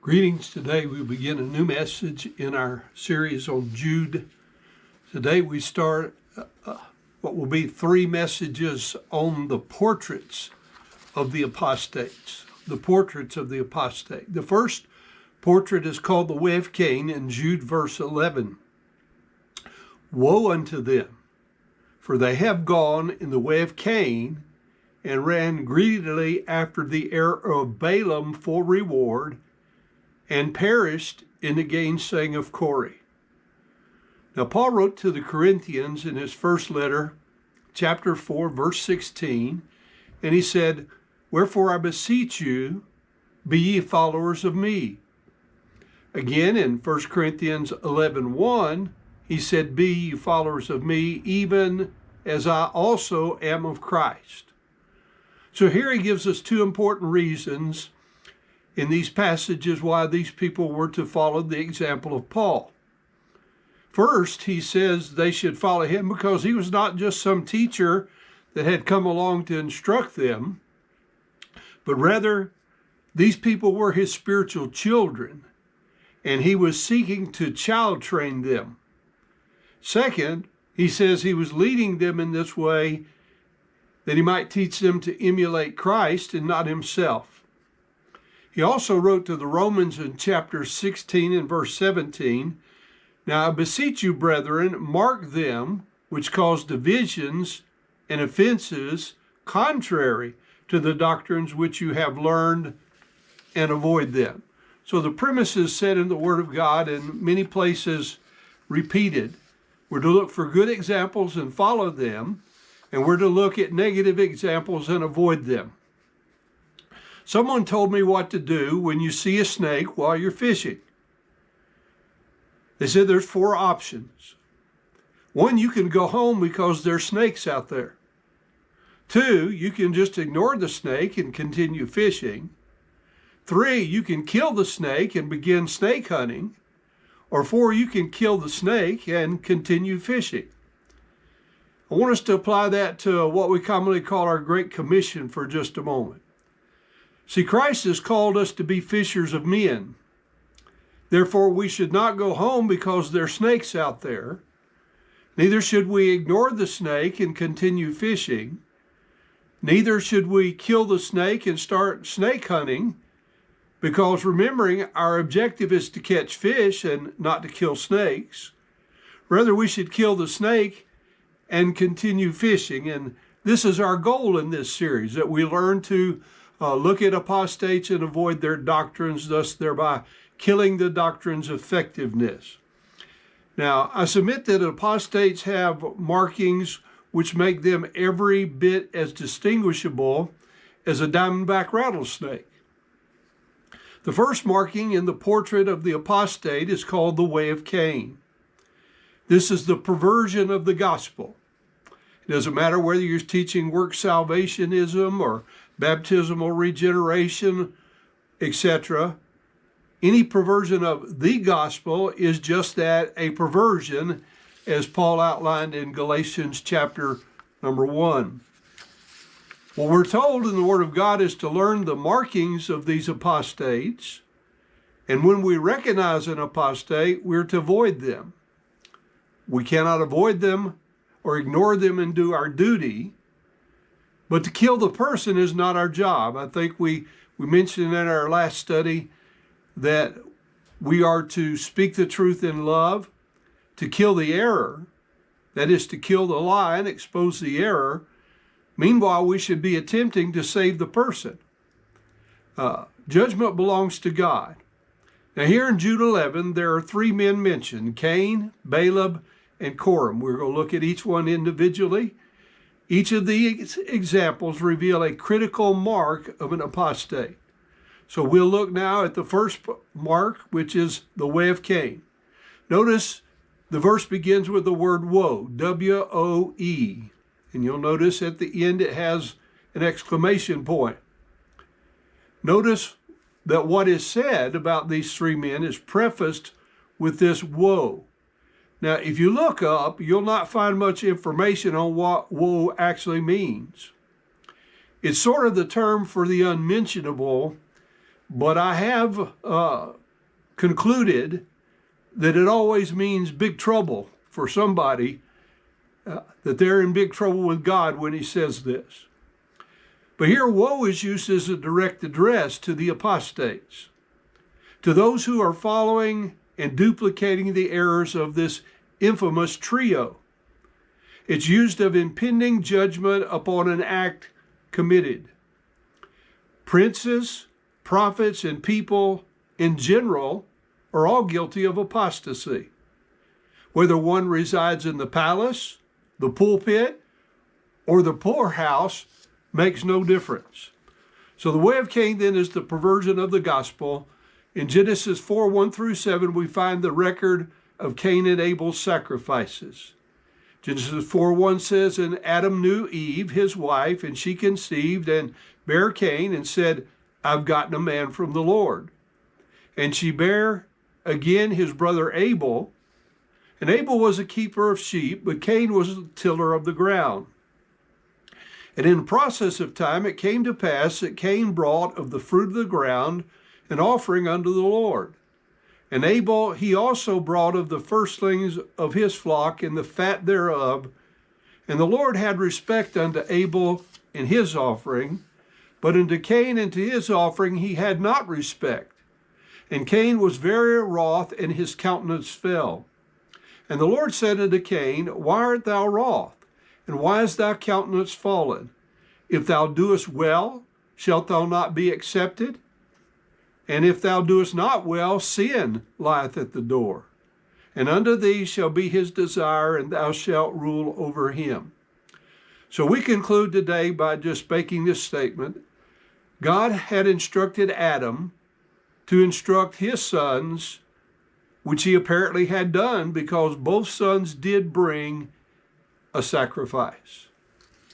Greetings. Today we begin a new message in our series on Jude. Today we start what will be 3 messages on the portraits of the apostates. The portraits of the apostate. The first portrait is called the Way of Cain in Jude verse 11. Woe unto them, for they have gone in the way of Cain and ran greedily after the error of Balaam for reward, and perished in the gainsaying of Corey. Now, Paul wrote to the Corinthians in his first letter, chapter 4, verse 16, and he said, "Wherefore I beseech you, be ye followers of me." Again, in 1 Corinthians 11:1, he said, "Be ye followers of me, even as I also am of Christ." So here he gives us 2 important reasons in these passages why these people were to follow the example of Paul. First, he says they should follow him because he was not just some teacher that had come along to instruct them, but rather these people were his spiritual children, and he was seeking to child train them. Second, he says he was leading them in this way that he might teach them to emulate Christ and not himself. He also wrote to the Romans in chapter 16 and verse 17, "Now I beseech you, brethren, mark them which cause divisions and offenses contrary to the doctrines which you have learned, and avoid them." So the premise is set in the Word of God in many places repeated. We're to look for good examples and follow them, and we're to look at negative examples and avoid them. Someone told me what to do when you see a snake while you're fishing. They said there's 4 options. 1, you can go home because there's snakes out there. 2, you can just ignore the snake and continue fishing. 3, you can kill the snake and begin snake hunting. Or 4, you can kill the snake and continue fishing. I want us to apply that to what we commonly call our Great Commission for just a moment. See, Christ has called us to be fishers of men. Therefore, we should not go home because there are snakes out there. Neither should we ignore the snake and continue fishing. Neither should we kill the snake and start snake hunting, because remembering our objective is to catch fish and not to kill snakes. Rather, we should kill the snake and continue fishing. And this is our goal in this series, that we learn to look at apostates and avoid their doctrines, thus thereby killing the doctrine's effectiveness. Now, I submit that apostates have markings which make them every bit as distinguishable as a diamondback rattlesnake. The first marking in the portrait of the apostate is called the Way of Cain. This is the perversion of the gospel. It doesn't matter whether you're teaching work salvationism or baptismal regeneration, etc. Any perversion of the gospel is just that, a perversion, as Paul outlined in Galatians chapter number 1. What we're told in the Word of God is to learn the markings of these apostates, and when we recognize an apostate, we're to avoid them. We cannot avoid them or ignore them and do our duty, but to kill the person is not our job. I think we mentioned in our last study that we are to speak the truth in love, to kill the error, that is to kill the lie and expose the error. Meanwhile, we should be attempting to save the person. Judgment belongs to God. Now here in Jude 11, there are 3 men mentioned, Cain, Balaam, and Corey. We're going to look at each one individually. Each of these examples reveal a critical mark of an apostate. So we'll look now at the first mark, which is the Way of Cain. Notice the verse begins with the word woe, W-O-E. And you'll notice at the end it has an exclamation point. Notice that what is said about these 3 men is prefaced with this woe. Now, if you look up, you'll not find much information on what woe actually means. It's sort of the term for the unmentionable, But I have concluded that it always means big trouble for somebody, that they're in big trouble with God when he says this. But here, woe is used as a direct address to the apostates, to those who are following and duplicating the errors of this infamous trio. It's used of impending judgment upon an act committed. Princes, prophets, and people in general are all guilty of apostasy. Whether one resides in the palace, the pulpit, or the poorhouse makes no difference. So the way of Cain then is the perversion of the gospel. In Genesis 4:1-7, we find the record of Cain and Abel's sacrifices. Genesis 4:1 says, and Adam knew Eve, his wife, and she conceived and bare Cain and said, I've gotten a man from the Lord. And she bare again his brother Abel. And Abel was a keeper of sheep, but Cain was a tiller of the ground. And in the process of time, it came to pass that Cain brought of the fruit of the ground an offering unto the Lord. And Abel, he also brought of the firstlings of his flock and the fat thereof. And the Lord had respect unto Abel in his offering, but unto Cain and to his offering he had not respect. And Cain was very wroth, and his countenance fell. And the Lord said unto Cain, why art thou wroth? And why is thy countenance fallen? If thou doest well, shalt thou not be accepted? And if thou doest not well, sin lieth at the door. And unto thee shall be his desire, and thou shalt rule over him. So we conclude today by just making this statement. God had instructed Adam to instruct his sons, which he apparently had done because both sons did bring a sacrifice.